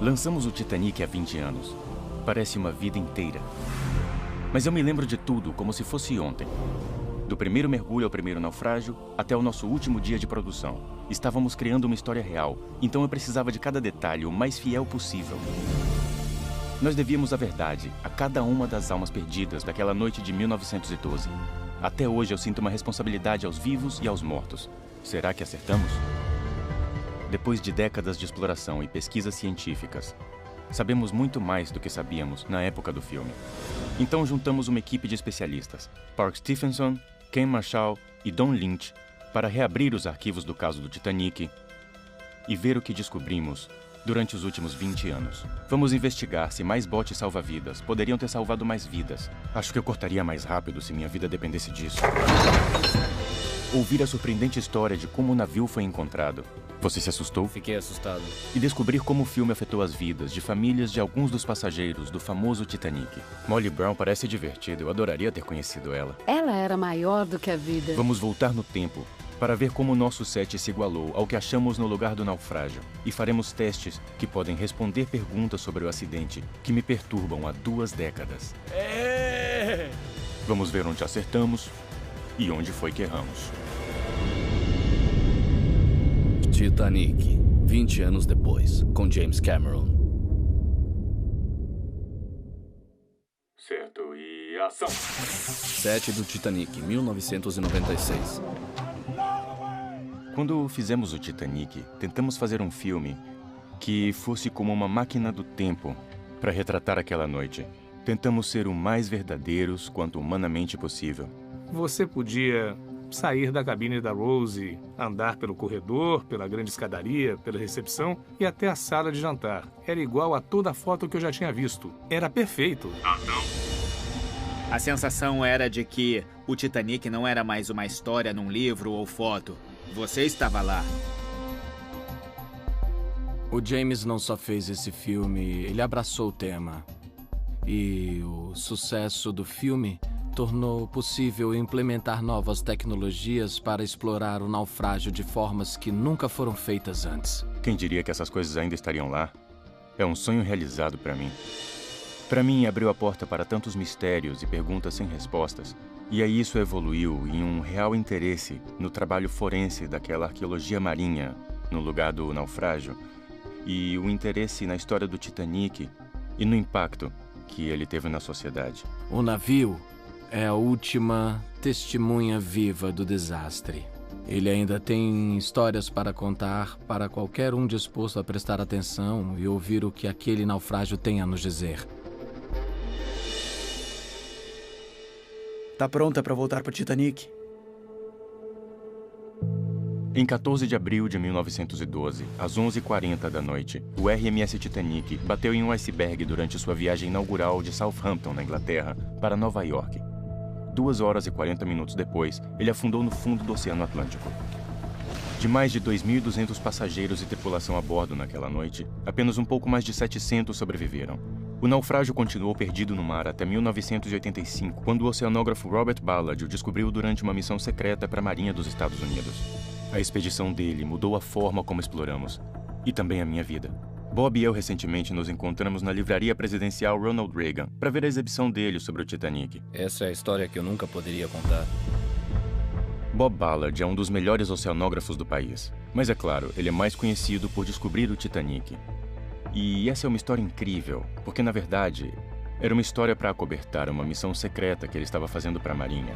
Lançamos o Titanic há 20 anos. Parece uma vida inteira. Mas eu me lembro de tudo como se fosse ontem. Do primeiro mergulho ao primeiro naufrágio, até o nosso último dia de produção. Estávamos criando uma história real, então eu precisava de cada detalhe o mais fiel possível. Nós devíamos a verdade a cada uma das almas perdidas daquela noite de 1912. Até hoje eu sinto uma responsabilidade aos vivos e aos mortos. Será que acertamos? Depois de décadas de exploração e pesquisas científicas, sabemos muito mais do que sabíamos na época do filme. Então juntamos uma equipe de especialistas, Park Stephenson, Ken Marshall e Don Lynch, para reabrir os arquivos do caso do Titanic e ver o que descobrimos durante os últimos 20 anos. Vamos investigar se mais botes salva-vidas poderiam ter salvado mais vidas. Acho que eu cortaria mais rápido se minha vida dependesse disso. Ouvir a surpreendente história de como o navio foi encontrado. Você se assustou? Fiquei assustado. E descobrir como o filme afetou as vidas de famílias de alguns dos passageiros do famoso Titanic. Molly Brown parece divertida. Eu adoraria ter conhecido ela. Ela era maior do que a vida. Vamos voltar no tempo para ver como o nosso set se igualou ao que achamos no lugar do naufrágio. E faremos testes que podem responder perguntas sobre o acidente que me perturbam há 2 décadas. Vamos ver onde acertamos e onde foi que erramos. Titanic, 20 anos depois, com James Cameron. Certo, e ação! Set do Titanic, 1996. Quando fizemos o Titanic, tentamos fazer um filme que fosse como uma máquina do tempo para retratar aquela noite. Tentamos ser o mais verdadeiros quanto humanamente possível. Você podia sair da cabine da Rose, andar pelo corredor, pela grande escadaria, pela recepção e até a sala de jantar. Era igual a toda a foto que eu já tinha visto. Era perfeito. A sensação era de que o Titanic não era mais uma história num livro ou foto. Você estava lá. O James não só fez esse filme, ele abraçou o tema. E o sucesso do filme tornou possível implementar novas tecnologias para explorar o naufrágio de formas que nunca foram feitas antes. Quem diria que essas coisas ainda estariam lá? É um sonho realizado para mim. Para mim, abriu a porta para tantos mistérios e perguntas sem respostas. E aí isso evoluiu em um real interesse no trabalho forense daquela arqueologia marinha no lugar do naufrágio e o interesse na história do Titanic e no impacto que ele teve na sociedade. O navio é a última testemunha viva do desastre. Ele ainda tem histórias para contar para qualquer um disposto a prestar atenção e ouvir o que aquele naufrágio tem a nos dizer. Tá pronta para voltar pro Titanic? Em 14 de abril de 1912, às 11h40 da noite, o RMS Titanic bateu em um iceberg durante sua viagem inaugural de Southampton, na Inglaterra, para Nova York. 2 horas e 40 minutos depois, ele afundou no fundo do Oceano Atlântico. De mais de 2.200 passageiros e tripulação a bordo naquela noite, apenas um pouco mais de 700 sobreviveram. O naufrágio continuou perdido no mar até 1985, quando o oceanógrafo Robert Ballard o descobriu durante uma missão secreta para a Marinha dos Estados Unidos. A expedição dele mudou a forma como exploramos, e também a minha vida. Bob e eu recentemente nos encontramos na livraria presidencial Ronald Reagan para ver a exibição dele sobre o Titanic. Essa é a história que eu nunca poderia contar. Bob Ballard é um dos melhores oceanógrafos do país, mas é claro, ele é mais conhecido por descobrir o Titanic. E essa é uma história incrível, porque na verdade era uma história para acobertar uma missão secreta que ele estava fazendo para a Marinha.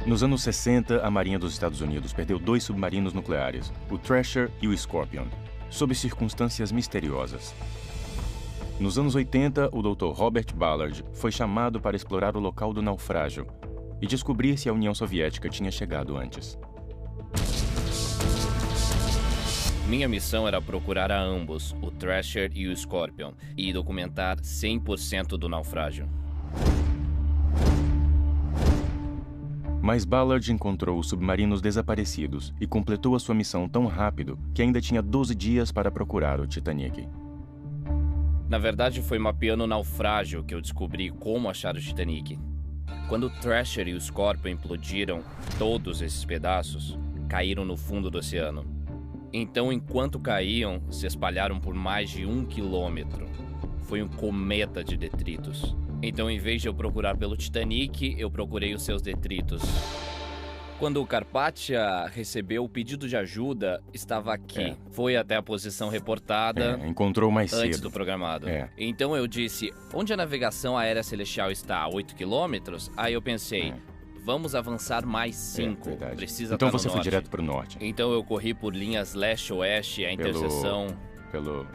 Nos anos 60, a Marinha dos Estados Unidos perdeu 2 submarinos nucleares, o Thrasher e o Scorpion, sob circunstâncias misteriosas. Nos anos 80, o Dr. Robert Ballard foi chamado para explorar o local do naufrágio e descobrir se a União Soviética tinha chegado antes. Minha missão era procurar a ambos, o Thrasher e o Scorpion, e documentar 100% do naufrágio. Mas Ballard encontrou os submarinos desaparecidos e completou a sua missão tão rápido que ainda tinha 12 dias para procurar o Titanic. Na verdade, foi mapeando o naufrágio que eu descobri como achar o Titanic. Quando o Thrasher e o Scorpion implodiram, todos esses pedaços caíram no fundo do oceano. Então, enquanto caíam, se espalharam por mais de 1 quilômetro. Foi um cometa de detritos. Então, em vez de eu procurar pelo Titanic, eu procurei os seus detritos. Quando o Carpathia recebeu o pedido de ajuda, estava aqui. Foi até a posição reportada encontrou mais antes cedo. do programado. É. Então eu disse, onde a navegação aérea celestial está? A 8 quilômetros? Aí eu pensei, vamos avançar mais 5. Verdade. Precisa Então estar no você foi norte. direto pro norte. Então eu corri por linhas leste-oeste, a interseção... Pelo...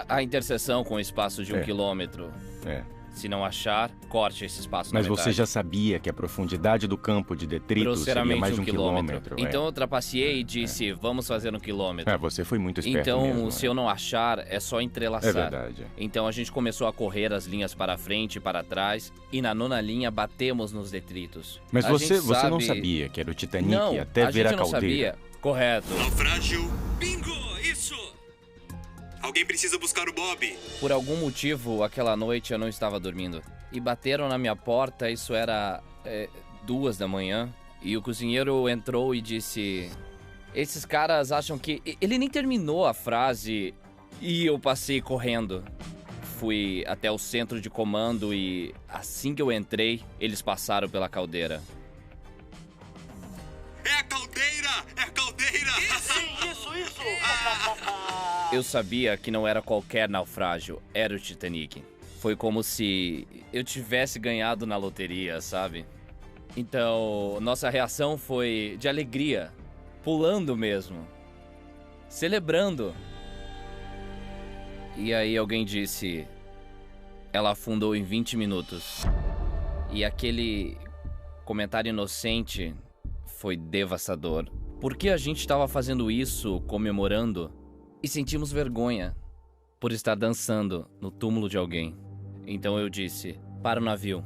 A interseção com o espaço de 1 É. quilômetro. É. Se não achar, corte esse espaço na Mas você metade. já sabia que a profundidade do campo de detritos seria Grosseiramente mais de 1 1 quilômetro. quilômetro. Então eu trapaceei e disse, vamos fazer 1 quilômetro. Você foi muito esperto Então, mesmo. se eu não achar, é só entrelaçar. É verdade. Então a gente começou a correr as linhas para frente e para trás, e na 9ª linha batemos nos detritos. Mas A você gente não sabe- sabia que era o Titanic Não, até ver gente a não caldeira. sabia. Correto. Naufrágio. Bingo, isso! Alguém precisa buscar o Bob. Por algum motivo, aquela noite eu não estava dormindo. E bateram na minha porta, isso era 2 da manhã. E o cozinheiro entrou e disse... Esses caras acham que... Ele nem terminou a frase e eu passei correndo. Fui até o centro de comando e assim que eu entrei, eles passaram pela caldeira. É a caldeira! É a caldeira! Isso! Eu sabia que não era qualquer naufrágio, era o Titanic. Foi como se eu tivesse ganhado na loteria, sabe? Então, nossa reação foi de alegria, pulando mesmo, celebrando. E aí alguém disse, ela afundou em 20 minutos. E aquele comentário inocente foi devastador. Por que a gente estava fazendo isso, comemorando? E sentimos vergonha por estar dançando no túmulo de alguém. Então eu disse, para o navio,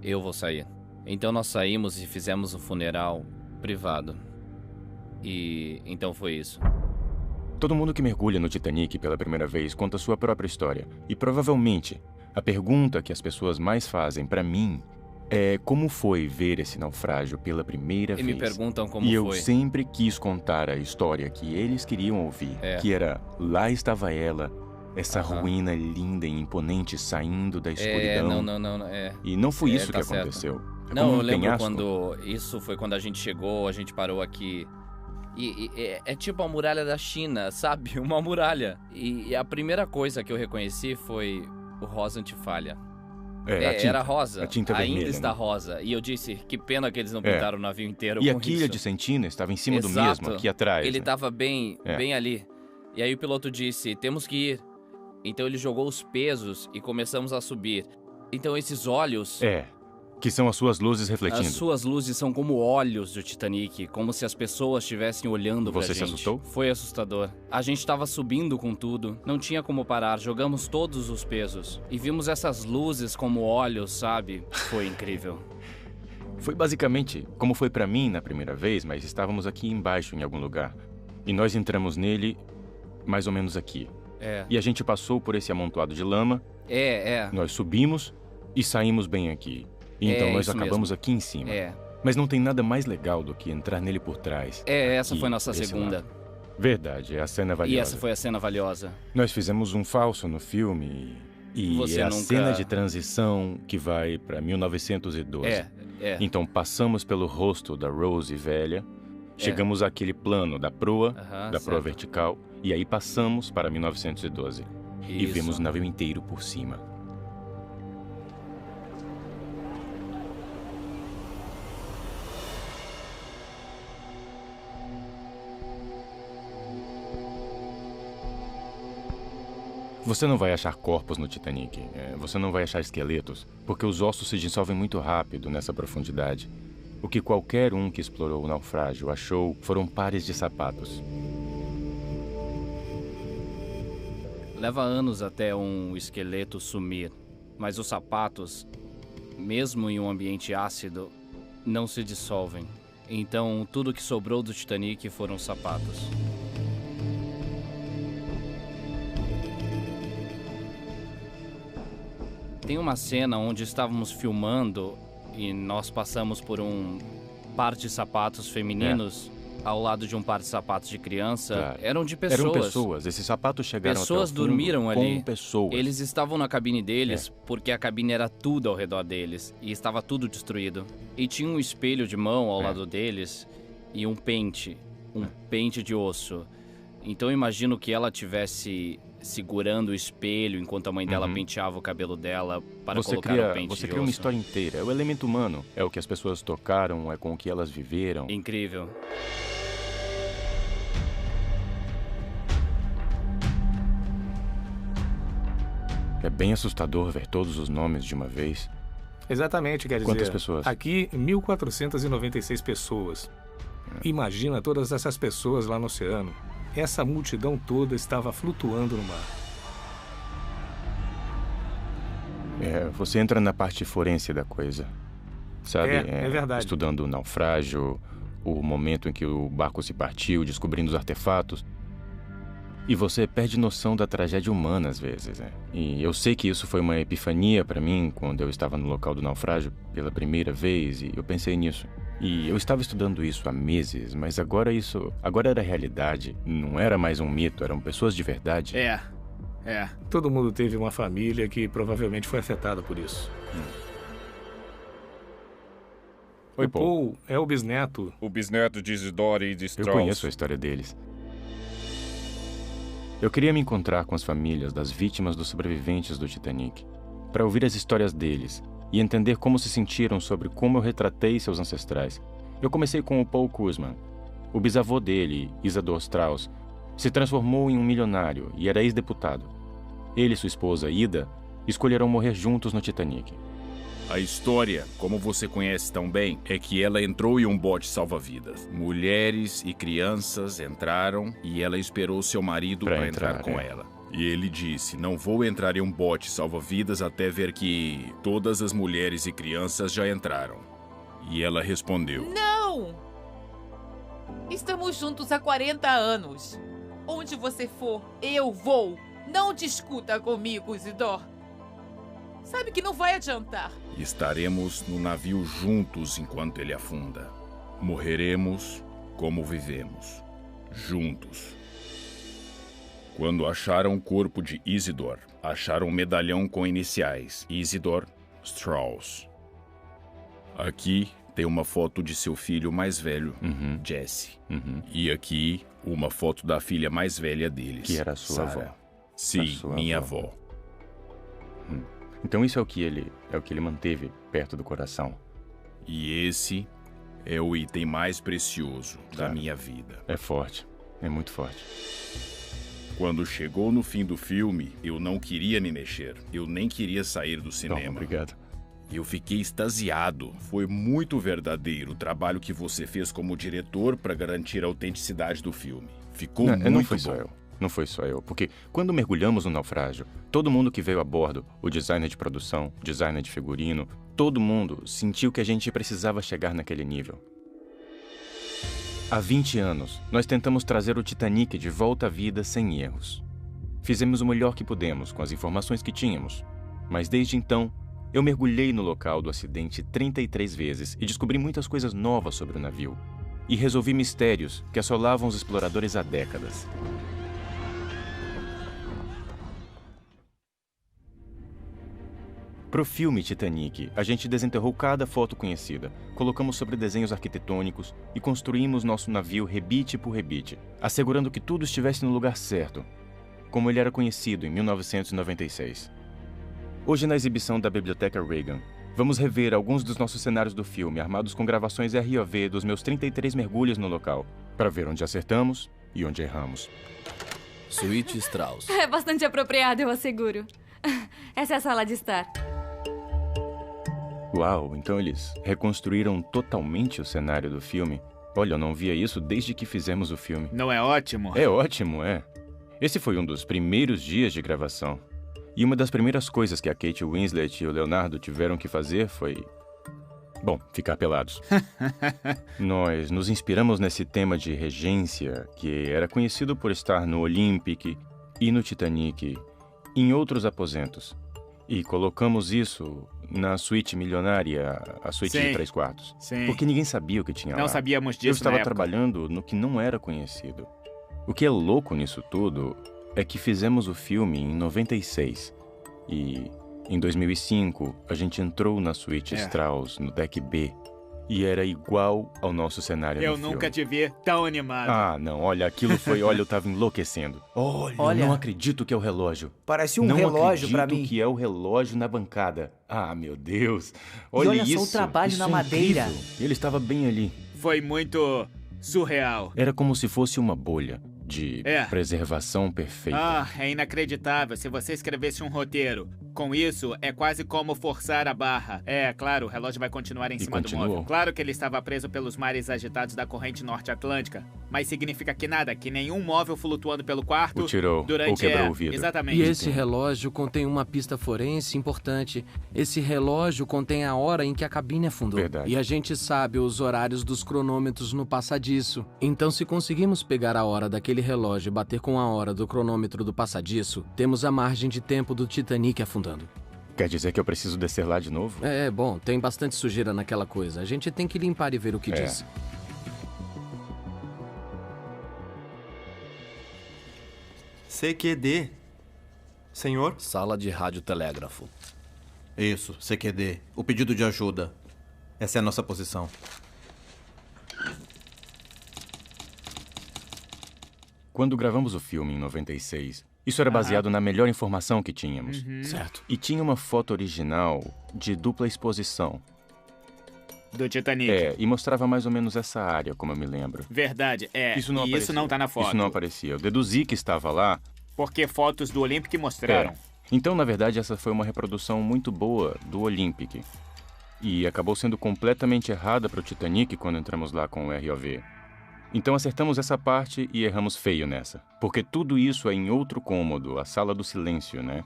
eu vou sair. Então nós saímos e fizemos um funeral privado. E então foi isso. Todo mundo que mergulha no Titanic pela primeira vez conta sua própria história. E provavelmente, a pergunta que as pessoas mais fazem pra mim é como foi ver esse naufrágio pela primeira E vez. me perguntam como E eu foi. sempre quis contar a história que eles queriam ouvir. É. Que era, lá estava ela, essa Aham. ruína linda e imponente saindo da escuridão. Não. E não foi isso tá que certo. aconteceu. É Não, como eu um lembro penhasco. quando... Isso foi quando a gente chegou, a gente parou aqui. E é tipo a muralha da China, sabe? Uma muralha. E a primeira coisa que eu reconheci foi o rosa antifalha. A tinta, era rosa. a tinta Ainda vermelha, está né? rosa. E eu disse, que pena que eles não pintaram o navio inteiro E com a quilha isso. de Sentina estava em cima do Exato. mesmo, aqui atrás. Ele né? tava bem É. ali. E aí o piloto disse, temos que ir. Então ele jogou os pesos e começamos a subir. Então esses olhos... Que são as suas luzes refletindo. As suas luzes são como olhos do Titanic, como se as pessoas estivessem olhando pra Você gente. se assustou? Foi assustador. A gente tava subindo com tudo, não tinha como parar, jogamos todos os pesos. E vimos essas luzes como olhos, sabe? Foi incrível. Foi basicamente como foi pra mim na primeira vez, mas estávamos aqui embaixo em algum lugar. E nós entramos nele mais ou menos aqui. E a gente passou por esse amontoado de lama. Nós subimos e saímos bem aqui. E então nós isso acabamos mesmo. aqui em cima. Mas não tem nada mais legal do que entrar nele por trás. Essa aqui, foi nossa desse segunda. lado. Verdade, é a cena valiosa. E essa foi a cena valiosa. Nós fizemos um falso no filme e Você é a nunca- cena de transição que vai pra 1912. Então passamos pelo rosto da Rose velha, chegamos àquele plano da proa, da proa certo. vertical, e aí passamos para 1912. E Isso. vimos o navio inteiro por cima. Você não vai achar corpos no Titanic. Você não vai achar esqueletos, porque os ossos se dissolvem muito rápido nessa profundidade. O que qualquer um que explorou o naufrágio achou foram pares de sapatos. Leva anos até um esqueleto sumir, mas os sapatos, mesmo em um ambiente ácido, não se dissolvem. Então, tudo que sobrou do Titanic foram sapatos. Tem uma cena onde estávamos filmando e nós passamos por um par de sapatos femininos ao lado de um par de sapatos de criança. Claro. Eram de pessoas. Eram pessoas. Esses sapatos chegaram Pessoas até o fundo dormiram ali. com pessoas. Eles estavam na cabine deles porque a cabine era tudo ao redor deles e estava tudo destruído. E tinha um espelho de mão ao lado deles e um pente de osso. Então eu imagino que ela tivesse segurando o espelho enquanto a mãe dela penteava o cabelo dela para colocar o pente de osso. Você cria uma história inteira. É o elemento humano. É o que as pessoas tocaram, é com o que elas viveram. Incrível. É bem assustador ver todos os nomes de uma vez. Exatamente, quer dizer... Quantas pessoas? Aqui, 1.496 pessoas. Imagina todas essas pessoas lá no oceano. Essa multidão toda estava flutuando no mar. Você entra na parte forense da coisa. Sabe? É verdade. Estudando o naufrágio, o momento em que o barco se partiu, descobrindo os artefatos. E você perde noção da tragédia humana às vezes, E eu sei que isso foi uma epifania para mim quando eu estava no local do naufrágio pela primeira vez e eu pensei nisso. E eu estava estudando isso há meses, mas agora era realidade. Não era mais um mito, eram pessoas de verdade. Todo mundo teve uma família que provavelmente foi afetada por isso. Oi, Paul é o bisneto. O bisneto de Isidore e de Strauss. Eu conheço a história deles. Eu queria me encontrar com as famílias das vítimas dos sobreviventes do Titanic, para ouvir as histórias deles e entender como se sentiram sobre como eu retratei seus ancestrais. Eu comecei com o Paul Kuzman. O bisavô dele, Isidore Strauss, se transformou em um milionário e era ex-deputado. Ele e sua esposa, Ida, escolheram morrer juntos no Titanic. A história, como você conhece tão bem, é que ela entrou em um bote salva-vidas. Mulheres e crianças entraram e ela esperou seu marido para entrar com ela. E ele disse, não vou entrar em um bote salva-vidas até ver que todas as mulheres e crianças já entraram. E ela respondeu, não! Estamos juntos há 40 anos. Onde você for, eu vou. Não discuta comigo, Isidore. Sabe que não vai adiantar. Estaremos no navio juntos enquanto ele afunda. Morreremos como vivemos. Juntos. Quando acharam o corpo de Isidore, acharam um medalhão com iniciais. Isidore Strauss. Aqui tem uma foto de seu filho mais velho, Jesse. E aqui, uma foto da filha mais velha deles. Que era a sua avó. Sim, minha avó. Então isso é o que ele manteve perto do coração. E esse é o item mais precioso da minha vida. É forte, é muito forte. Quando chegou no fim do filme, eu não queria me mexer. Eu nem queria sair do cinema. Obrigado. Eu fiquei extasiado. Foi muito verdadeiro o trabalho que você fez como diretor para garantir a autenticidade do filme. Ficou muito não foi bom. Só eu. Não foi só eu, porque quando mergulhamos no naufrágio, todo mundo que veio a bordo, o designer de produção, designer de figurino, todo mundo sentiu que a gente precisava chegar naquele nível. Há 20 anos, nós tentamos trazer o Titanic de volta à vida sem erros. Fizemos o melhor que pudemos com as informações que tínhamos, mas desde então, eu mergulhei no local do acidente 33 vezes e descobri muitas coisas novas sobre o navio. E resolvi mistérios que assolavam os exploradores há décadas. Pro filme Titanic, a gente desenterrou cada foto conhecida, colocamos sobre desenhos arquitetônicos e construímos nosso navio rebite por rebite, assegurando que tudo estivesse no lugar certo, como ele era conhecido em 1996. Hoje, na exibição da Biblioteca Reagan, vamos rever alguns dos nossos cenários do filme, armados com gravações ROV dos meus 33 mergulhos no local, para ver onde acertamos e onde erramos. Suíte Strauss. É bastante apropriado, eu asseguro. Essa é a sala de estar. Uau, então eles reconstruíram totalmente o cenário do filme? Olha, eu não via isso desde que fizemos o filme. Não é ótimo? É ótimo, é. Esse foi um dos primeiros dias de gravação. E uma das primeiras coisas que a Kate Winslet e o Leonardo tiveram que fazer foi... bom, ficar pelados. Nós nos inspiramos nesse tema de regência, que era conhecido por estar no Olympic e no Titanic, e em outros aposentos. E colocamos isso na suíte milionária, a suíte Sim. de 3 quartos. Sim. Porque ninguém sabia o que tinha lá. Não sabíamos disso Eu estava na época. trabalhando no que não era conhecido. O que é louco nisso tudo é que fizemos o filme em 96. E em 2005, a gente entrou na suíte Strauss, no deck B. E era igual ao nosso cenário Eu no filme. nunca te vi tão animado. Ah, não, olha, aquilo foi... Olha, eu tava enlouquecendo. Olha. Eu não acredito que é o relógio. Parece um relógio pra mim. Não acredito que é o relógio na bancada. Ah, meu Deus. E Olha olha isso. só o trabalho Isso na é madeira. incrível. Ele estava bem ali. Foi muito surreal. Era como se fosse uma bolha de preservação perfeita. Ah, é inacreditável se você escrevesse um roteiro. Com isso, é quase como forçar a barra. É, claro, o relógio vai continuar em cima do móvel. Claro que ele estava preso pelos mares agitados da corrente norte atlântica, mas significa que nada, que nenhum móvel flutuando pelo quarto O tirou, durante ou quebrou o vidro. Exatamente. E esse relógio contém uma pista forense importante. Esse relógio contém a hora em que a cabine afundou. Verdade. E a gente sabe os horários dos cronômetros no passadiço. Então, se conseguimos pegar a hora daquele relógio e bater com a hora do cronômetro do passadiço, temos a margem de tempo do Titanic afundando. Quer dizer que eu preciso descer lá de novo? Bom, tem bastante sujeira naquela coisa. A gente tem que limpar e ver o que diz. CQD. Senhor? Sala de radiotelégrafo. Isso, CQD. O pedido de ajuda. Essa é a nossa posição. Quando gravamos o filme em 96, isso era baseado na melhor informação que tínhamos. Certo. E tinha uma foto original de dupla exposição. Do Titanic. E mostrava mais ou menos essa área, como eu me lembro. Verdade, Isso não aparecia. isso não tá na foto. Isso não aparecia. Eu deduzi que estava lá. Porque fotos do Olympic mostraram. Então, na verdade, essa foi uma reprodução muito boa do Olympic. E acabou sendo completamente errada para o Titanic quando entramos lá com o ROV. Então acertamos essa parte e erramos feio nessa. Porque tudo isso é em outro cômodo, a sala do silêncio, né?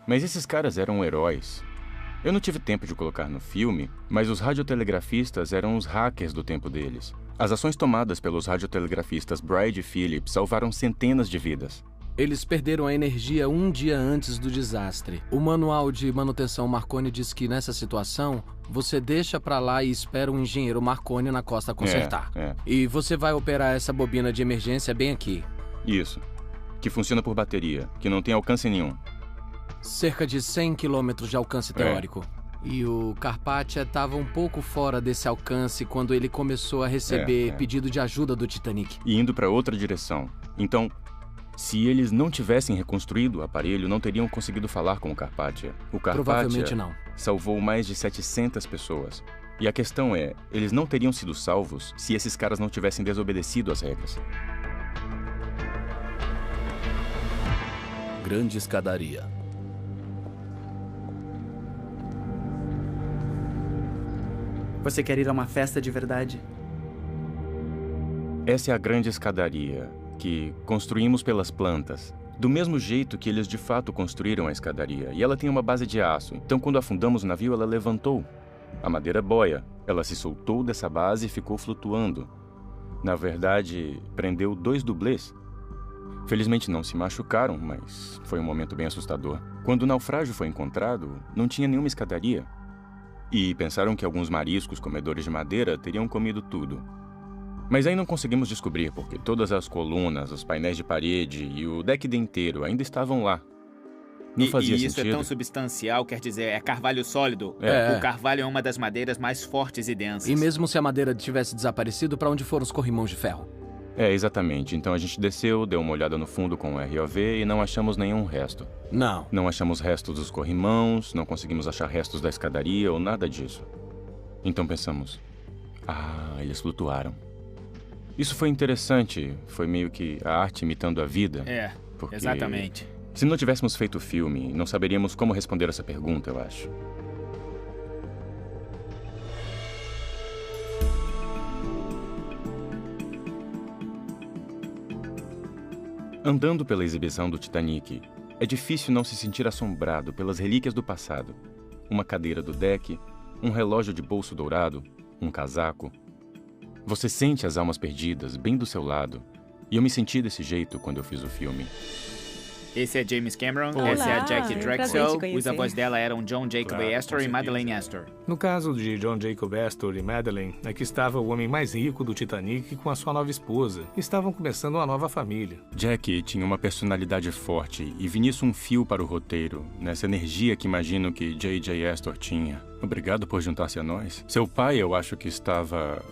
Mas esses caras eram heróis. Eu não tive tempo de colocar no filme, mas os radiotelegrafistas eram os hackers do tempo deles. As ações tomadas pelos radiotelegrafistas Bride e Phillips salvaram centenas de vidas. Eles perderam a energia um dia antes do desastre. O manual de manutenção Marconi diz que nessa situação, você deixa pra lá e espera um engenheiro Marconi na costa consertar. E você vai operar essa bobina de emergência bem aqui. Isso. Que funciona por bateria, que não tem alcance nenhum. Cerca de 100 quilômetros de alcance teórico. E o Carpathia estava um pouco fora desse alcance quando ele começou a receber pedido de ajuda do Titanic. E indo para outra direção. Então, se eles não tivessem reconstruído o aparelho, não teriam conseguido falar com o Carpathia. O Carpathia Provavelmente não. Salvou mais de 700 pessoas. E a questão é, eles não teriam sido salvos se esses caras não tivessem desobedecido às regras. Grande escadaria. Você quer ir a uma festa de verdade? Essa é a grande escadaria que construímos pelas plantas. Do mesmo jeito que eles de fato construíram a escadaria. E ela tem uma base de aço. Então, quando afundamos o navio, ela levantou. A madeira boia. Ela se soltou dessa base e ficou flutuando. Na verdade, prendeu 2 dublês. Felizmente não se machucaram, mas foi um momento bem assustador. Quando o naufrágio foi encontrado, não tinha nenhuma escadaria. E pensaram que alguns mariscos comedores de madeira teriam comido tudo. Mas aí não conseguimos descobrir, porque todas as colunas, os painéis de parede e o deck inteiro ainda estavam lá. Não fazia isso sentido. É tão substancial, quer dizer, é carvalho sólido. O carvalho é uma das madeiras mais fortes e densas. E mesmo se a madeira tivesse desaparecido, para onde foram os corrimãos de ferro? Exatamente. Então a gente desceu, deu uma olhada no fundo com o ROV e não achamos nenhum resto. Não. Não achamos restos dos corrimãos, não conseguimos achar restos da escadaria ou nada disso. Então pensamos, eles flutuaram. Isso foi interessante, foi meio que a arte imitando a vida. Porque Exatamente. Se não tivéssemos feito o filme, não saberíamos como responder essa pergunta, eu acho. Andando pela exibição do Titanic, é difícil não se sentir assombrado pelas relíquias do passado. Uma cadeira do deck, um relógio de bolso dourado, um casaco. Você sente as almas perdidas bem do seu lado. E eu me senti desse jeito quando eu fiz o filme. Esse é James Cameron, Olá, essa é a Jackie prazer Drexel, te conhecer. os avós dela eram John Jacob Claro, Astor com e Madeleine certeza. Astor. No caso de John Jacob Astor e Madeleine, aqui estava o homem mais rico do Titanic com a sua nova esposa. Estavam começando uma nova família. Jack tinha uma personalidade forte e vi nisso um fio para o roteiro, nessa energia que imagino que J.J. Astor tinha. Obrigado por juntar-se a nós. Seu pai, eu acho que estava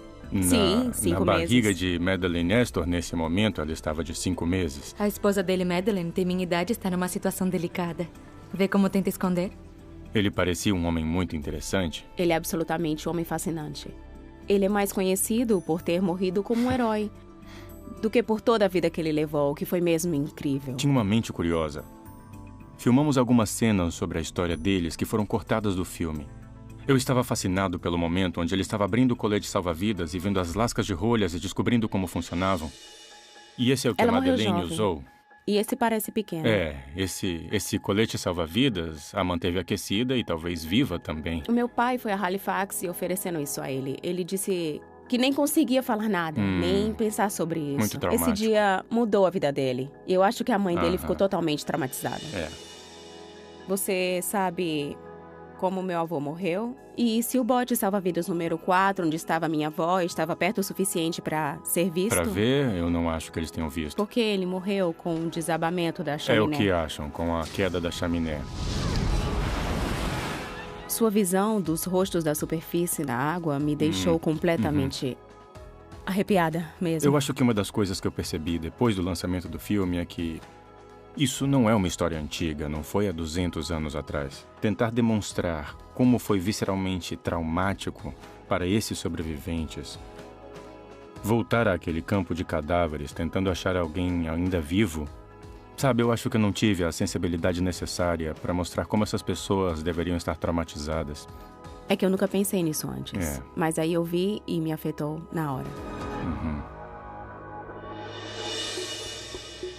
Sim, na 5 barriga meses. de Madeleine Astor nesse momento. Ela estava de 5 meses. A esposa dele, Madeleine, tem minha idade e está numa situação delicada. Vê como tenta esconder? Ele parecia um homem muito interessante. Ele é absolutamente um homem fascinante. Ele é mais conhecido por ter morrido como um herói do que por toda a vida que ele levou, que foi mesmo incrível. Tinha uma mente curiosa. Filmamos algumas cenas sobre a história deles que foram cortadas do filme. Eu estava fascinado pelo momento onde ele estava abrindo o colete salva-vidas e vendo as lascas de rolhas e descobrindo como funcionavam. E esse é o que Ela a morreu Madeleine jovem. usou. E esse parece pequeno. Esse colete salva-vidas a manteve aquecida e talvez viva também. O meu pai foi a Halifax e oferecendo isso a ele. Ele disse que nem conseguia falar nada, nem pensar sobre isso. Muito traumático. Esse dia mudou a vida dele. E eu acho que a mãe dele Aham. ficou totalmente traumatizada. É. Você sabe como meu avô morreu? E se o bote salva-vidas número 4, onde estava minha avó, estava perto o suficiente para ser visto? Pra ver, eu não acho que eles tenham visto. Porque ele morreu com o desabamento da É chaminé. o que acham, com a queda da chaminé. Sua visão dos rostos da superfície na água me deixou completamente arrepiada mesmo. Eu acho que uma das coisas que eu percebi depois do lançamento do filme é que isso não é uma história antiga, não foi há 200 anos atrás. Tentar demonstrar como foi visceralmente traumático para esses sobreviventes. Voltar àquele campo de cadáveres, tentando achar alguém ainda vivo. Sabe, eu acho que eu não tive a sensibilidade necessária para mostrar como essas pessoas deveriam estar traumatizadas. É que eu nunca pensei nisso antes. É. Mas aí eu vi e me afetou na hora.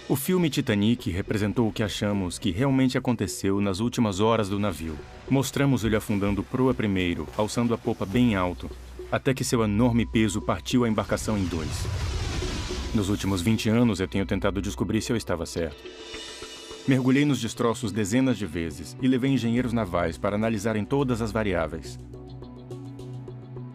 O filme Titanic representou o que achamos que realmente aconteceu nas últimas horas do navio. Mostramos ele afundando proa primeiro, alçando a popa bem alto, até que seu enorme peso partiu a embarcação em dois. Nos últimos 20 anos, eu tenho tentado descobrir se eu estava certo. Mergulhei nos destroços dezenas de vezes e levei engenheiros navais para analisarem todas as variáveis.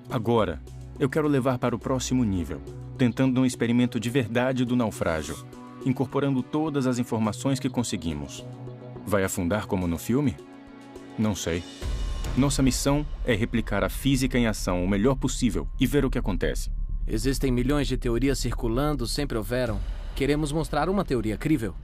Agora, eu quero levar para o próximo nível, tentando um experimento de verdade do naufrágio, incorporando todas as informações que conseguimos. Vai afundar como no filme? Não sei. Nossa missão é replicar a física em ação o melhor possível e ver o que acontece. Existem milhões de teorias circulando, sempre houveram. Queremos mostrar uma teoria crível.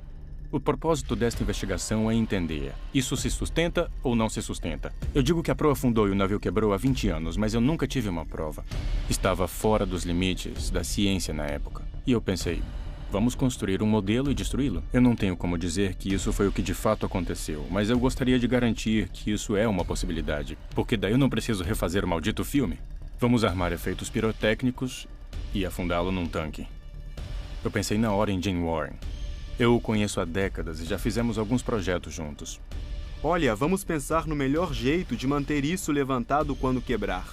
O propósito desta investigação é entender: isso se sustenta ou não se sustenta? Eu digo que a proa afundou e o navio quebrou há 20 anos, mas eu nunca tive uma prova. Estava fora dos limites da ciência na época. E eu pensei, vamos construir um modelo e destruí-lo? Eu não tenho como dizer que isso foi o que de fato aconteceu, mas eu gostaria de garantir que isso é uma possibilidade, porque daí eu não preciso refazer o maldito filme. Vamos armar efeitos pirotécnicos e afundá-lo num tanque. Eu pensei na hora em Jane Warren. Eu o conheço há décadas e já fizemos alguns projetos juntos. Olha, vamos pensar no melhor jeito de manter isso levantado quando quebrar.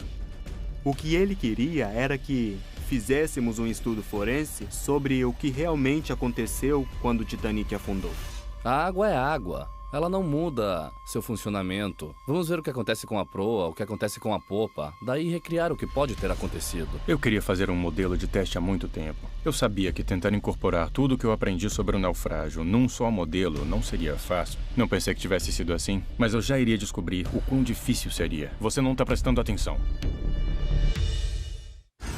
O que ele queria era que fizéssemos um estudo forense sobre o que realmente aconteceu quando o Titanic afundou. A água é água. Ela não muda seu funcionamento. Vamos ver o que acontece com a proa, o que acontece com a popa. Daí recriar o que pode ter acontecido. Eu queria fazer um modelo de teste há muito tempo. Eu sabia que tentar incorporar tudo o que eu aprendi sobre o naufrágio num só modelo não seria fácil. Não pensei que tivesse sido assim, mas eu já iria descobrir o quão difícil seria. Você não está prestando atenção.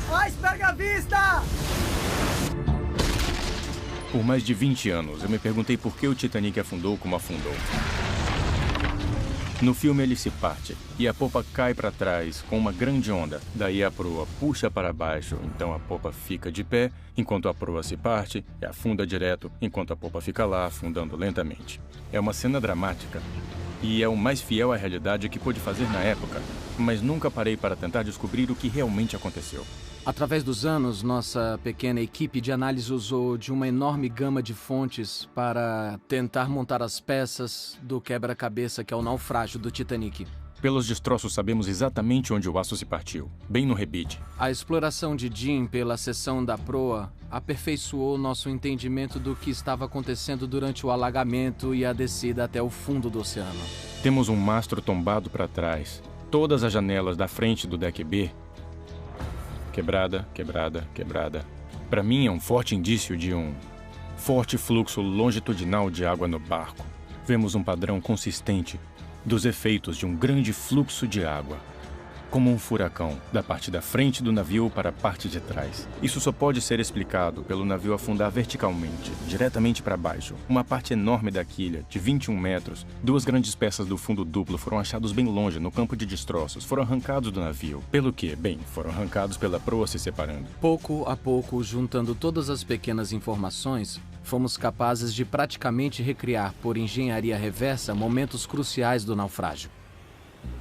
Iceberg à vista! Por mais de 20 anos, eu me perguntei por que o Titanic afundou como afundou. No filme, ele se parte, e a popa cai para trás com uma grande onda. Daí a proa puxa para baixo, então a popa fica de pé, enquanto a proa se parte, e afunda direto, enquanto a popa fica lá, afundando lentamente. É uma cena dramática, e é o mais fiel à realidade que pude fazer na época, mas nunca parei para tentar descobrir o que realmente aconteceu. Através dos anos, nossa pequena equipe de análise usou de uma enorme gama de fontes para tentar montar as peças do quebra-cabeça que é o naufrágio do Titanic. Pelos destroços sabemos exatamente onde o aço se partiu, bem no rebite. A exploração de Jim pela seção da proa aperfeiçoou nosso entendimento do que estava acontecendo durante o alagamento e a descida até o fundo do oceano. Temos um mastro tombado para trás. Todas as janelas da frente do deck B quebrada, quebrada, quebrada. Para mim é um forte indício de um forte fluxo longitudinal de água no barco. Vemos um padrão consistente dos efeitos de um grande fluxo de água, como um furacão, da parte da frente do navio para a parte de trás. Isso só pode ser explicado pelo navio afundar verticalmente, diretamente para baixo. Uma parte enorme da quilha, de 21 metros, 2 grandes peças do fundo duplo foram achados bem longe, no campo de destroços. Foram arrancados do navio. Pelo que? Bem, foram arrancados pela proa se separando. Pouco a pouco, juntando todas as pequenas informações, fomos capazes de praticamente recriar, por engenharia reversa, momentos cruciais do naufrágio.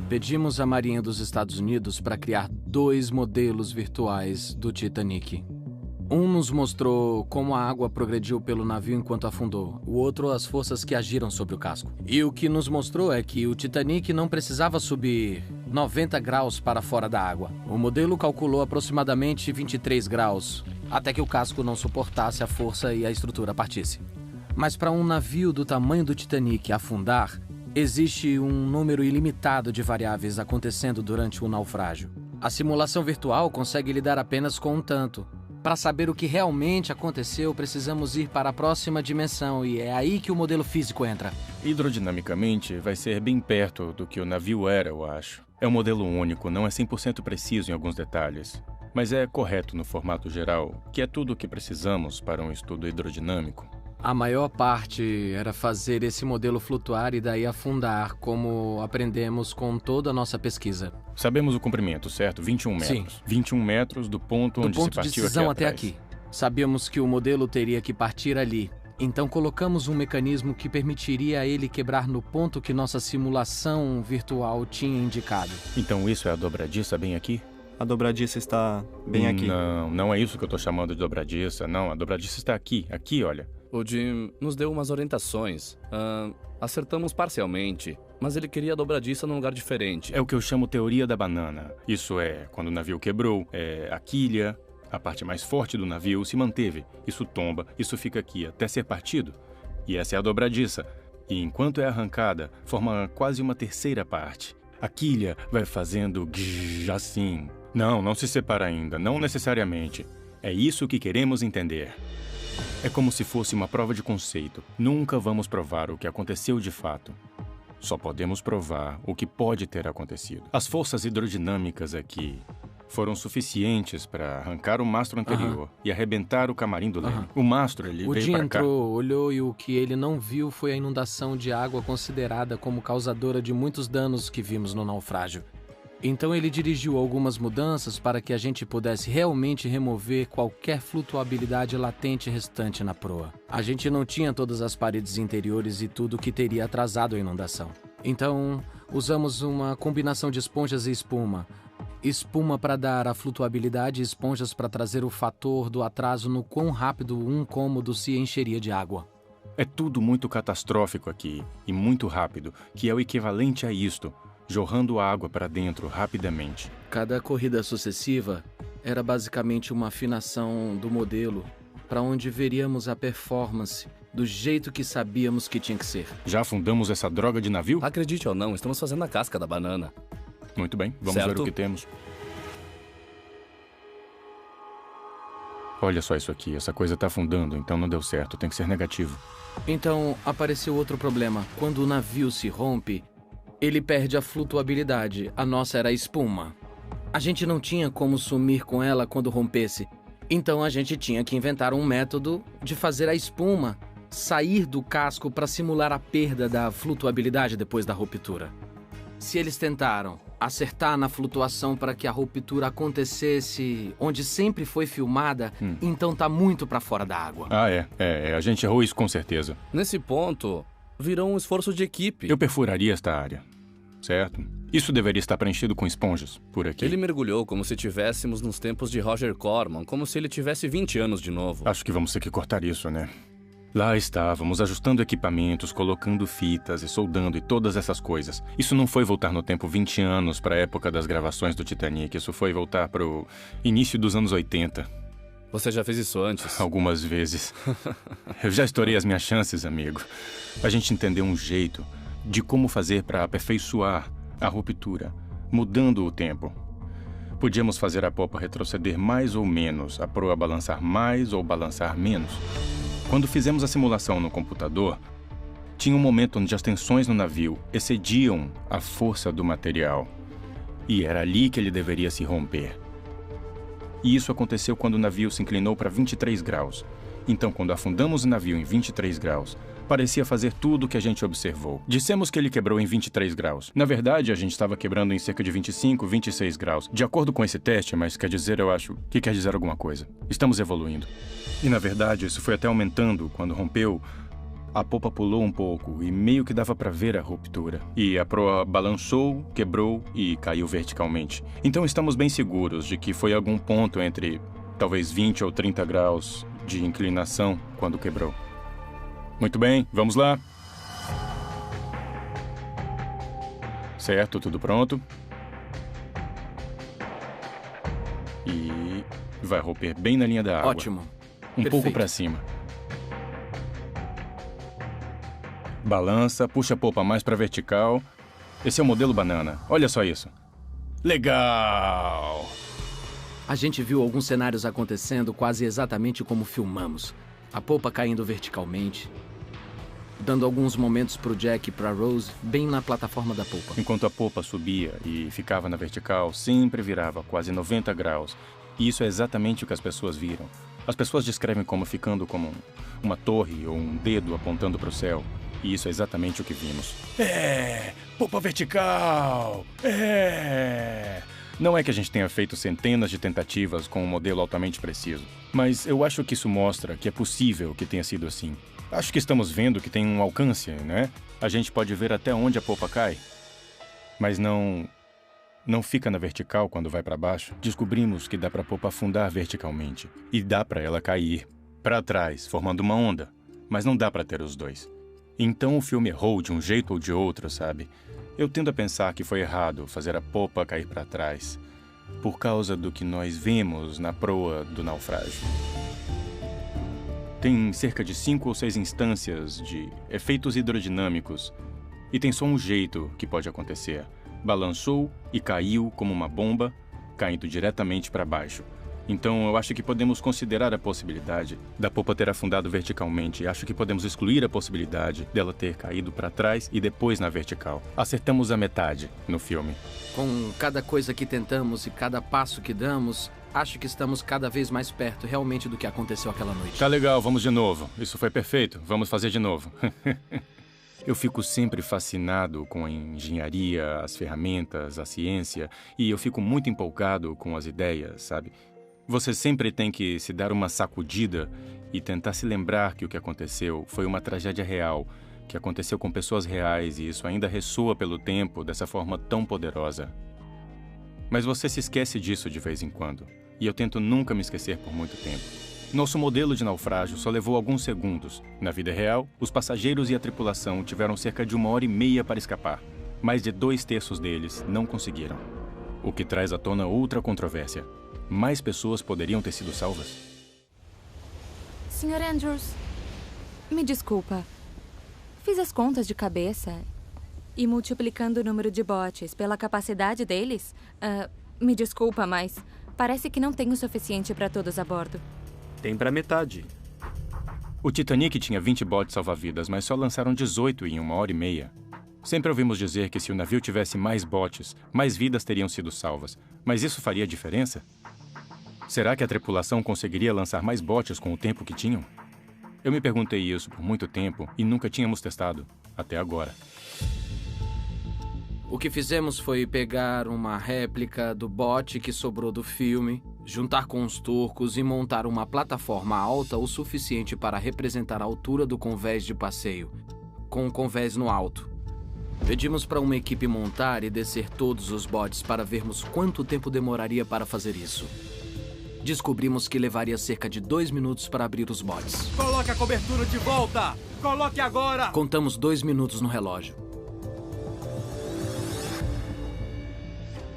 Pedimos à Marinha dos Estados Unidos para criar 2 modelos virtuais do Titanic. Um nos mostrou como a água progrediu pelo navio enquanto afundou, o outro as forças que agiram sobre o casco. E o que nos mostrou é que o Titanic não precisava subir 90 graus para fora da água. O modelo calculou aproximadamente 23 graus, até que o casco não suportasse a força e a estrutura partisse. Mas para um navio do tamanho do Titanic afundar, existe um número ilimitado de variáveis acontecendo durante o naufrágio. A simulação virtual consegue lidar apenas com um tanto. Para saber o que realmente aconteceu, precisamos ir para a próxima dimensão, e é aí que o modelo físico entra. Hidrodinamicamente, vai ser bem perto do que o navio era, eu acho. É um modelo único, não é 100% preciso em alguns detalhes, mas é correto no formato geral, que é tudo o que precisamos para um estudo hidrodinâmico. A maior parte era fazer esse modelo flutuar e daí afundar, como aprendemos com toda a nossa pesquisa. Sabemos o comprimento, certo? 21 metros. Sim. 21 metros do ponto onde se partiu de cisão aqui até aqui. Sabíamos que o modelo teria que partir ali. Então colocamos um mecanismo que permitiria a ele quebrar no ponto que nossa simulação virtual tinha indicado. Então isso é a dobradiça bem aqui? A dobradiça está bem aqui. Não é isso que eu estou chamando de dobradiça. Não, a dobradiça está aqui. Aqui, olha. O Jim nos deu umas orientações. Acertamos parcialmente, mas ele queria a dobradiça num lugar diferente. É o que eu chamo teoria da banana. Isso é, quando o navio quebrou, a quilha, a parte mais forte do navio, se manteve. Isso tomba, isso fica aqui até ser partido. E essa é a dobradiça. E enquanto é arrancada, forma quase uma terceira parte. A quilha vai fazendo assim. Não se separa ainda, não necessariamente. É isso que queremos entender. É como se fosse uma prova de conceito. Nunca vamos provar o que aconteceu de fato. Só podemos provar o que pode ter acontecido. As forças hidrodinâmicas aqui foram suficientes para arrancar o mastro anterior e arrebentar o camarim do leme. O mastro, ele veio para cá. O Jim entrou, olhou e o que ele não viu foi a inundação de água considerada como causadora de muitos danos que vimos no naufrágio. Então ele dirigiu algumas mudanças para que a gente pudesse realmente remover qualquer flutuabilidade latente restante na proa. A gente não tinha todas as paredes interiores e tudo que teria atrasado a inundação. Então, usamos uma combinação de esponjas e espuma. Espuma para dar a flutuabilidade e esponjas para trazer o fator do atraso no quão rápido um cômodo se encheria de água. É tudo muito catastrófico aqui e muito rápido, que é o equivalente a isto. Jorrando água para dentro rapidamente. Cada corrida sucessiva era basicamente uma afinação do modelo para onde veríamos a performance do jeito que sabíamos que tinha que ser. Já afundamos essa droga de navio? Acredite ou não, estamos fazendo a casca da banana. Muito bem, vamos ver o que temos. Olha só isso aqui, essa coisa está afundando, então não deu certo, tem que ser negativo. Então apareceu outro problema. Quando o navio se rompe, ele perde a flutuabilidade. A nossa era a espuma. A gente não tinha como sumir com ela quando rompesse. Então a gente tinha que inventar um método de fazer a espuma sair do casco para simular a perda da flutuabilidade depois da ruptura. Se eles tentaram acertar na flutuação para que a ruptura acontecesse onde sempre foi filmada, então tá muito para fora da água. A gente errou isso com certeza. Nesse ponto, virou um esforço de equipe. Eu perfuraria esta área, certo? Isso deveria estar preenchido com esponjas, por aqui. Ele mergulhou como se tivéssemos nos tempos de Roger Corman, como se ele tivesse 20 anos de novo. Acho que vamos ter que cortar isso, né? Lá estávamos, ajustando equipamentos, colocando fitas e soldando e todas essas coisas. Isso não foi voltar no tempo 20 anos para a época das gravações do Titanic. Isso foi voltar para o início dos anos 80. Você já fez isso antes? Algumas vezes. Eu já estourei as minhas chances, amigo. A gente entendeu um jeito de como fazer para aperfeiçoar a ruptura, mudando o tempo. Podíamos fazer a popa retroceder mais ou menos, a proa balançar mais ou balançar menos. Quando fizemos a simulação no computador, tinha um momento onde as tensões no navio excediam a força do material. E era ali que ele deveria se romper. E isso aconteceu quando o navio se inclinou para 23 graus. Então, quando afundamos o navio em 23 graus, parecia fazer tudo o que a gente observou. Dissemos que ele quebrou em 23 graus. Na verdade, a gente estava quebrando em cerca de 25, 26 graus. De acordo com esse teste, mas quer dizer, eu acho, que quer dizer alguma coisa. Estamos evoluindo. E, na verdade, isso foi até aumentando. Quando rompeu, a popa pulou um pouco e meio que dava para ver a ruptura. E a proa balançou, quebrou e caiu verticalmente. Então, estamos bem seguros de que foi algum ponto entre, talvez 20 ou 30 graus de inclinação quando quebrou. Muito bem, vamos lá. Certo, tudo pronto. E vai romper bem na linha da água. Ótimo. Um pouco para cima. Balança, puxa a popa mais para vertical. Esse é o modelo banana. Olha só isso. Legal! A gente viu alguns cenários acontecendo quase exatamente como filmamos. A popa caindo verticalmente, dando alguns momentos pro Jack e pra Rose bem na plataforma da popa. Enquanto a popa subia e ficava na vertical, sempre virava quase 90 graus. E isso é exatamente o que as pessoas viram. As pessoas descrevem como ficando como uma torre ou um dedo apontando para o céu. E isso é exatamente o que vimos. Popa vertical! Não é que a gente tenha feito centenas de tentativas com um modelo altamente preciso, mas eu acho que isso mostra que é possível que tenha sido assim. Acho que estamos vendo que tem um alcance, né? A gente pode ver até onde a popa cai, mas não fica na vertical quando vai para baixo. Descobrimos que dá para a popa afundar verticalmente e dá para ela cair para trás, formando uma onda, mas não dá para ter os dois. Então o filme errou de um jeito ou de outro, sabe? Eu tendo a pensar que foi errado fazer a popa cair para trás, por causa do que nós vemos na proa do naufrágio. Tem cerca de 5 ou 6 instâncias de efeitos hidrodinâmicos, e tem só um jeito que pode acontecer. Balançou e caiu como uma bomba, caindo diretamente para baixo. Então, eu acho que podemos considerar a possibilidade da popa ter afundado verticalmente. Acho que podemos excluir a possibilidade dela ter caído para trás e depois na vertical. Acertamos a metade no filme. Com cada coisa que tentamos e cada passo que damos, acho que estamos cada vez mais perto realmente do que aconteceu aquela noite. Tá legal, vamos de novo. Isso foi perfeito. Vamos fazer de novo. Eu fico sempre fascinado com a engenharia, as ferramentas, a ciência, e eu fico muito empolgado com as ideias, sabe? Você sempre tem que se dar uma sacudida e tentar se lembrar que o que aconteceu foi uma tragédia real, que aconteceu com pessoas reais e isso ainda ressoa pelo tempo dessa forma tão poderosa. Mas você se esquece disso de vez em quando, e eu tento nunca me esquecer por muito tempo. Nosso modelo de naufrágio só levou alguns segundos. Na vida real, os passageiros e a tripulação tiveram cerca de 1h30 para escapar. Mais de 2/3 deles não conseguiram. O que traz à tona outra controvérsia. Mais pessoas poderiam ter sido salvas? Sr. Andrews, me desculpa. Fiz as contas de cabeça e multiplicando o número de botes pela capacidade deles, me desculpa, mas parece que não tem o suficiente para todos a bordo. Tem para metade. O Titanic tinha 20 botes salva-vidas, mas só lançaram 18 em 1h30. Sempre ouvimos dizer que se o navio tivesse mais botes, mais vidas teriam sido salvas. Mas isso faria diferença? Será que a tripulação conseguiria lançar mais botes com o tempo que tinham? Eu me perguntei isso por muito tempo e nunca tínhamos testado, até agora. O que fizemos foi pegar uma réplica do bote que sobrou do filme, juntar com os turcos e montar uma plataforma alta o suficiente para representar a altura do convés de passeio, com o convés no alto. Pedimos para uma equipe montar e descer todos os botes para vermos quanto tempo demoraria para fazer isso. Descobrimos que levaria cerca de 2 minutos para abrir os botes. Coloque a cobertura de volta! Coloque agora! Contamos 2 minutos no relógio.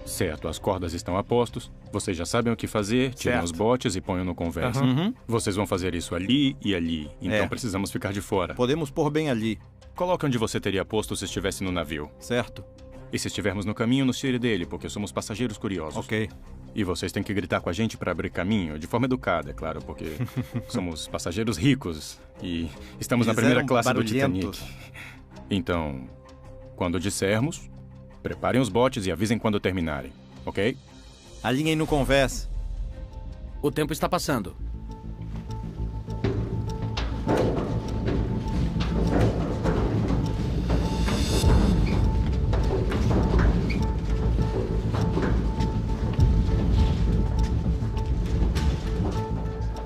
Certo, as cordas estão a postos. Vocês já sabem o que fazer. Tirem os botes e ponham no convés. Vocês vão fazer isso ali e ali. Então precisamos ficar de fora. Podemos pôr bem ali. Coloque onde você teria posto se estivesse no navio. Certo. E se estivermos no caminho, nos tire dele, porque somos passageiros curiosos. Ok. E vocês têm que gritar com a gente para abrir caminho, de forma educada, é claro, porque somos passageiros ricos e estamos na primeira classe do Titanic. Então, quando dissermos, preparem os botes e avisem quando terminarem, ok? Alinhem no convés. O tempo está passando.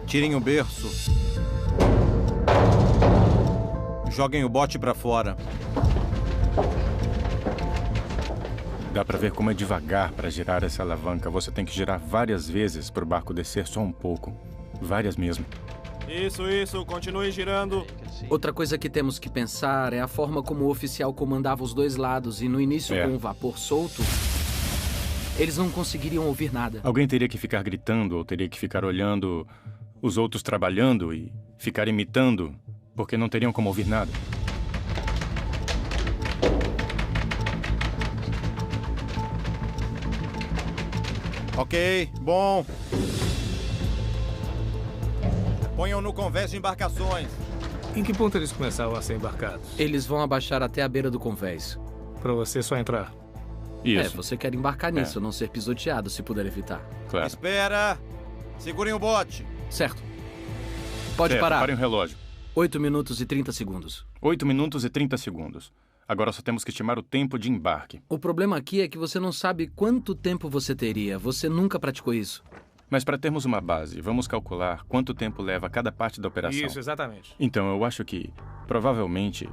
Tirem o berço. Joguem o bote pra fora. Dá pra ver como é devagar para girar essa alavanca. Você tem que girar várias vezes para o barco descer só um pouco. Várias mesmo. Isso. Continue girando. Outra coisa que temos que pensar é a forma como o oficial comandava os dois lados. E no início, com o vapor solto, eles não conseguiriam ouvir nada. Alguém teria que ficar gritando ou teria que ficar olhando os outros trabalhando e ficar imitando, porque não teriam como ouvir nada. Ok, bom. Ponham no convés de embarcações. Em que ponto eles começaram a ser embarcados? Eles vão abaixar até a beira do convés. Pra você só entrar. Isso. Você quer embarcar nisso, não ser pisoteado, se puder evitar. Claro. Espera! Segurem o bote. Certo. Pode parar. Parem o relógio. 8 minutos e 30 segundos. 8 minutos e 30 segundos. Agora só temos que estimar o tempo de embarque. O problema aqui é que você não sabe quanto tempo você teria. Você nunca praticou isso. Mas para termos uma base, vamos calcular quanto tempo leva cada parte da operação. Isso, exatamente. Então, provavelmente,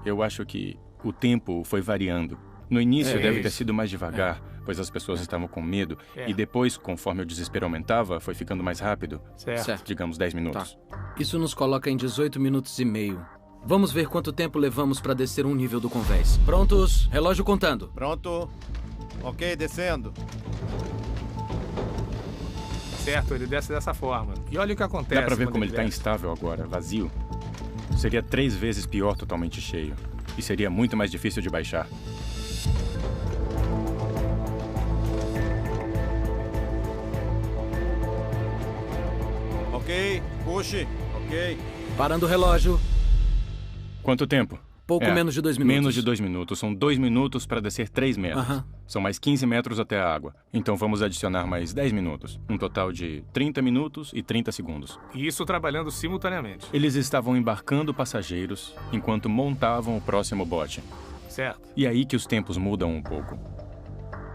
o tempo foi variando. No início deve ter sido mais devagar, pois as pessoas estavam com medo. E depois, conforme o desespero aumentava, foi ficando mais rápido. Certo. Digamos 10 minutos. Tá. Isso nos coloca em 18 minutos e meio. Vamos ver quanto tempo levamos para descer um nível do convés. Prontos? Relógio contando. Pronto. Ok, descendo. Certo, ele desce dessa forma. E olha o que acontece. Dá pra ver como ele tá instável agora, vazio. Seria 3 vezes pior totalmente cheio. E seria muito mais difícil de baixar. Ok, puxe. Ok. Parando o relógio. Quanto tempo? Pouco menos de 2 minutos. Menos de 2 minutos. São 2 minutos para descer 3 metros. São mais 15 metros até a água. Então vamos adicionar mais 10 minutos. Um total de 30 minutos e 30 segundos. E isso trabalhando simultaneamente. Eles estavam embarcando passageiros enquanto montavam o próximo bote. Certo. E aí que os tempos mudam um pouco.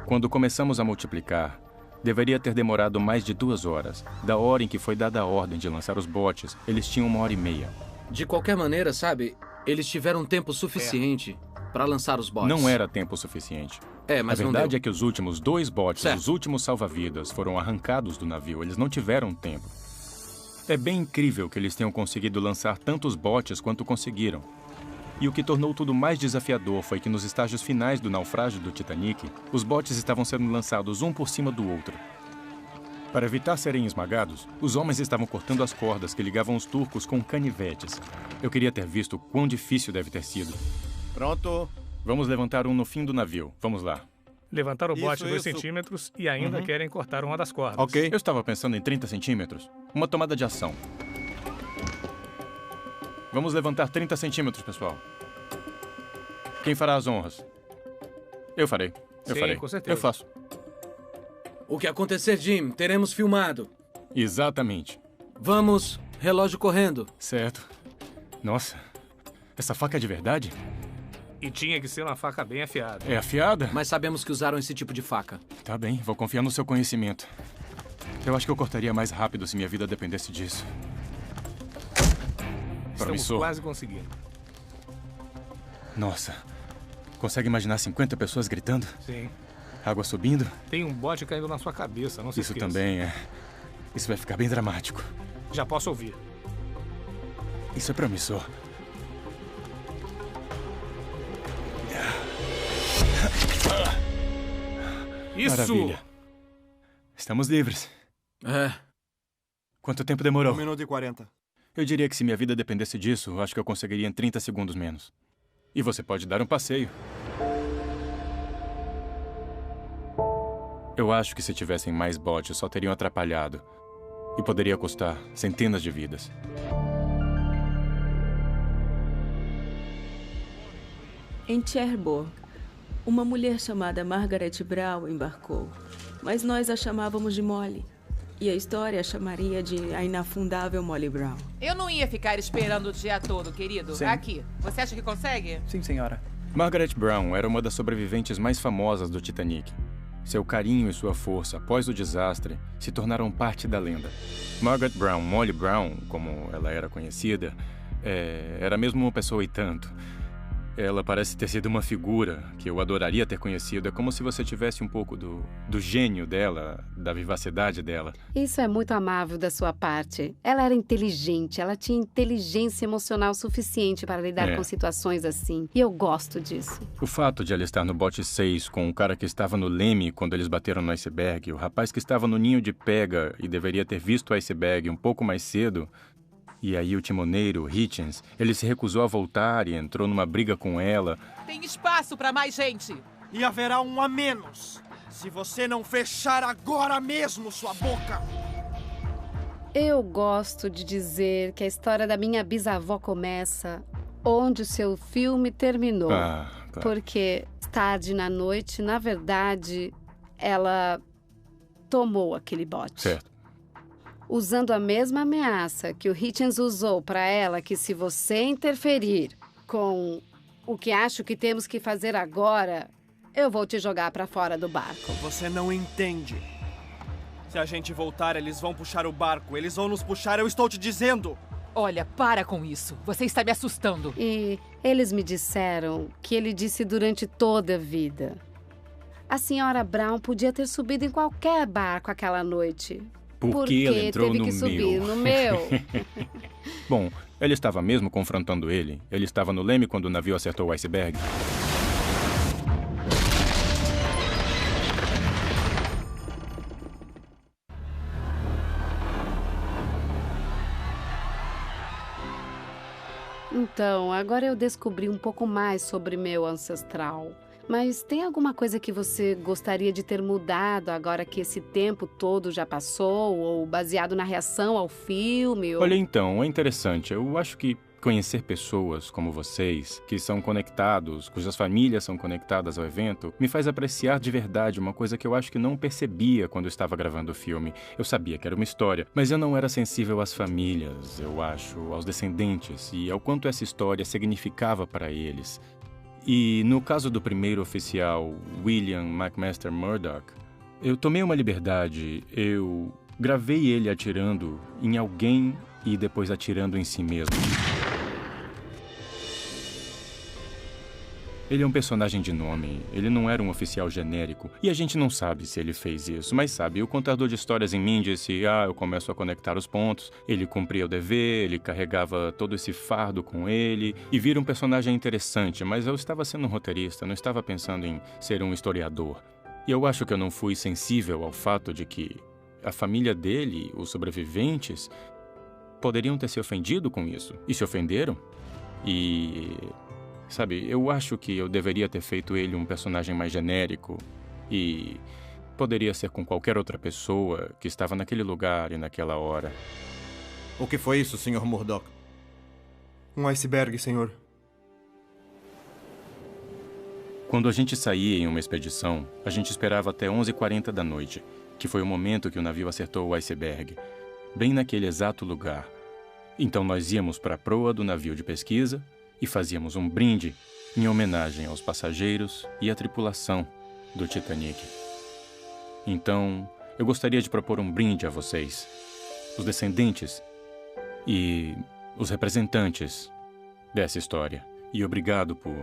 Quando começamos a multiplicar, deveria ter demorado mais de 2 horas. Da hora em que foi dada a ordem de lançar os botes, eles tinham 1h30. De qualquer maneira, sabe, eles tiveram tempo suficiente para lançar os botes. Não era tempo suficiente. Mas a verdade é que os últimos 2 botes, os últimos salva-vidas, foram arrancados do navio. Eles não tiveram tempo. É bem incrível que eles tenham conseguido lançar tantos botes quanto conseguiram. E o que tornou tudo mais desafiador foi que nos estágios finais do naufrágio do Titanic, os botes estavam sendo lançados um por cima do outro. Para evitar serem esmagados, os homens estavam cortando as cordas que ligavam os turcos com canivetes. Eu queria ter visto quão difícil deve ter sido. Pronto. Vamos levantar um no fim do navio. Vamos lá. Levantar o bote 2 centímetros e ainda querem cortar uma das cordas. Ok. Eu estava pensando em 30 centímetros. Uma tomada de ação. Vamos levantar 30 centímetros, pessoal. Quem fará as honras? Eu farei. Eu farei. Com certeza. Eu faço. O que acontecer, Jim? Teremos filmado. Exatamente. Vamos. Relógio correndo. Certo. Nossa. Essa faca é de verdade? E tinha que ser uma faca bem afiada. É afiada? Mas sabemos que usaram esse tipo de faca. Tá bem, vou confiar no seu conhecimento. Eu acho que eu cortaria mais rápido se minha vida dependesse disso. Estamos quase conseguindo. Nossa. Consegue imaginar 50 pessoas gritando? Sim. Água subindo? Tem um bote caindo na sua cabeça, não se esqueça. Isso também é. Isso vai ficar bem dramático. Já posso ouvir. Isso é promissor. Isso! Maravilha. Estamos livres. É. Quanto tempo demorou? 1 minuto e 40. Eu diria que se minha vida dependesse disso, acho que eu conseguiria em 30 segundos menos. E você pode dar um passeio. Eu acho que se tivessem mais bots, só teriam atrapalhado. E poderia custar centenas de vidas. Em Cherbourg, uma mulher chamada Margaret Brown embarcou. Mas nós a chamávamos de Molly. E a história a chamaria de a inafundável Molly Brown. Eu não ia ficar esperando o dia todo, querido. Sim. Aqui. Você acha que consegue? Sim, senhora. Margaret Brown era uma das sobreviventes mais famosas do Titanic. Seu carinho e sua força após o desastre se tornaram parte da lenda. Margaret Brown, Molly Brown, como ela era conhecida, era mesmo uma pessoa e tanto. Ela parece ter sido uma figura que eu adoraria ter conhecido. É como se você tivesse um pouco do gênio dela, da vivacidade dela. Isso é muito amável da sua parte. Ela era inteligente, ela tinha inteligência emocional suficiente para lidar com situações assim. E eu gosto disso. O fato de ela estar no bote 6 com o cara que estava no leme quando eles bateram no iceberg, o rapaz que estava no ninho de pega e deveria ter visto o iceberg um pouco mais cedo... E aí o timoneiro, Hitchens, ele se recusou a voltar e entrou numa briga com ela. Tem espaço para mais gente. E haverá um a menos, se você não fechar agora mesmo sua boca. Eu gosto de dizer que a história da minha bisavó começa onde o seu filme terminou. Claro. Porque tarde na noite, na verdade, ela tomou aquele bote. Certo. Usando a mesma ameaça que o Hitchens usou para ela, que se você interferir com o que acho que temos que fazer agora, eu vou te jogar para fora do barco. Você não entende. Se a gente voltar, eles vão puxar o barco. Eles vão nos puxar, eu estou te dizendo. Olha, para com isso. Você está me assustando. E eles me disseram que ele disse durante toda a vida. A senhora Brown podia ter subido em qualquer barco aquela noite. Porque ela entrou teve no que subir meu. no meu. Bom, ela estava mesmo confrontando ele. Ele estava no leme quando o navio acertou o iceberg. Então, agora eu descobri um pouco mais sobre meu ancestral. Mas tem alguma coisa que você gostaria de ter mudado agora que esse tempo todo já passou? Ou baseado na reação ao filme? Olha, então, é interessante. Eu acho que conhecer pessoas como vocês, que são conectados, cujas famílias são conectadas ao evento, me faz apreciar de verdade uma coisa que eu acho que não percebia quando eu estava gravando o filme. Eu sabia que era uma história, mas eu não era sensível às famílias, eu acho, aos descendentes e ao quanto essa história significava para eles. E no caso do primeiro oficial, William McMaster Murdoch, eu tomei uma liberdade. Eu gravei ele atirando em alguém e depois atirando em si mesmo. Ele é um personagem de nome, ele não era um oficial genérico. E a gente não sabe se ele fez isso, mas sabe, o contador de histórias em mim disse, eu começo a conectar os pontos. Ele cumpria o dever, ele carregava todo esse fardo com ele e vira um personagem interessante, mas eu estava sendo um roteirista, não estava pensando em ser um historiador. E eu acho que eu não fui sensível ao fato de que a família dele, os sobreviventes, poderiam ter se ofendido com isso. E se ofenderam. E... sabe, eu acho que eu deveria ter feito ele um personagem mais genérico e poderia ser com qualquer outra pessoa que estava naquele lugar e naquela hora. O que foi isso, Sr. Murdoch? Um iceberg, senhor. Quando a gente saía em uma expedição, a gente esperava até 11h40 da noite, que foi o momento que o navio acertou o iceberg, bem naquele exato lugar. Então nós íamos para a proa do navio de pesquisa e fazíamos um brinde em homenagem aos passageiros e à tripulação do Titanic. Então, eu gostaria de propor um brinde a vocês, os descendentes e os representantes dessa história. E obrigado por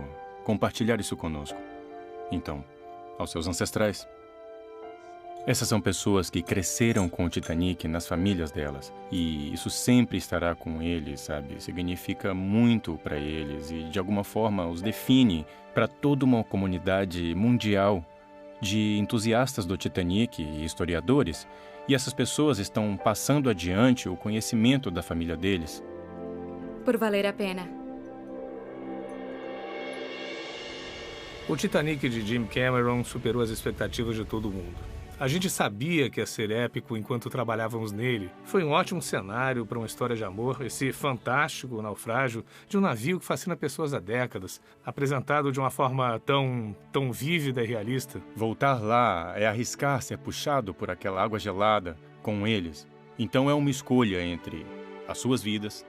compartilhar isso conosco. Então, aos seus ancestrais Essas são pessoas que cresceram com o Titanic nas famílias delas. E isso sempre estará com eles, sabe? Significa muito para eles e, de alguma forma, os define para toda uma comunidade mundial de entusiastas do Titanic e historiadores. E essas pessoas estão passando adiante o conhecimento da família deles. Por valer a pena. O Titanic de Jim Cameron superou as expectativas de todo mundo. A gente sabia que ia ser épico enquanto trabalhávamos nele. Foi um ótimo cenário para uma história de amor, esse fantástico naufrágio de um navio que fascina pessoas há décadas, apresentado de uma forma tão vívida e realista. Voltar lá é arriscar ser puxado por aquela água gelada com eles. Então é uma escolha entre as suas vidas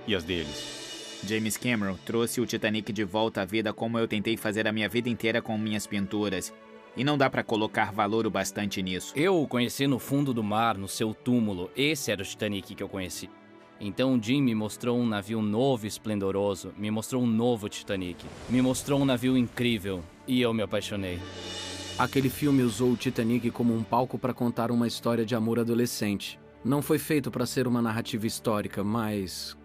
e as deles. James Cameron trouxe o Titanic de volta à vida como eu tentei fazer a minha vida inteira com minhas pinturas. E não dá pra colocar valor o bastante nisso. Eu o conheci no fundo do mar, no seu túmulo. Esse era o Titanic que eu conheci. Então Jim me mostrou um navio novo e esplendoroso. Me mostrou um novo Titanic. Me mostrou um navio incrível. E eu me apaixonei. Aquele filme usou o Titanic como um palco para contar uma história de amor adolescente. Não foi feito para ser uma narrativa histórica, mas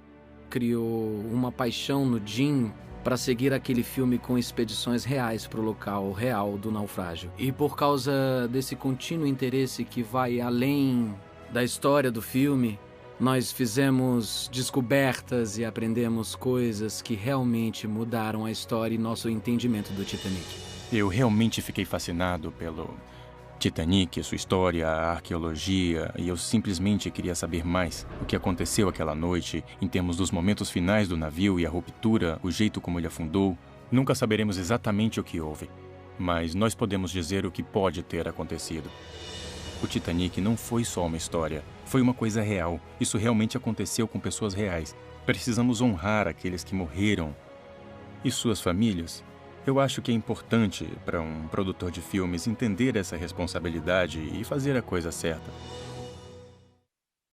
criou uma paixão no Jim para seguir aquele filme com expedições reais para o local real do naufrágio. E por causa desse contínuo interesse que vai além da história do filme, nós fizemos descobertas e aprendemos coisas que realmente mudaram a história e nosso entendimento do Titanic. Eu realmente fiquei fascinado pelo Titanic, sua história, a arqueologia, e eu simplesmente queria saber mais o que aconteceu aquela noite, em termos dos momentos finais do navio e a ruptura, o jeito como ele afundou. Nunca saberemos exatamente o que houve, mas nós podemos dizer o que pode ter acontecido. O Titanic não foi só uma história, foi uma coisa real. Isso realmente aconteceu com pessoas reais. Precisamos honrar aqueles que morreram e suas famílias. Eu acho que é importante para um produtor de filmes entender essa responsabilidade e fazer a coisa certa.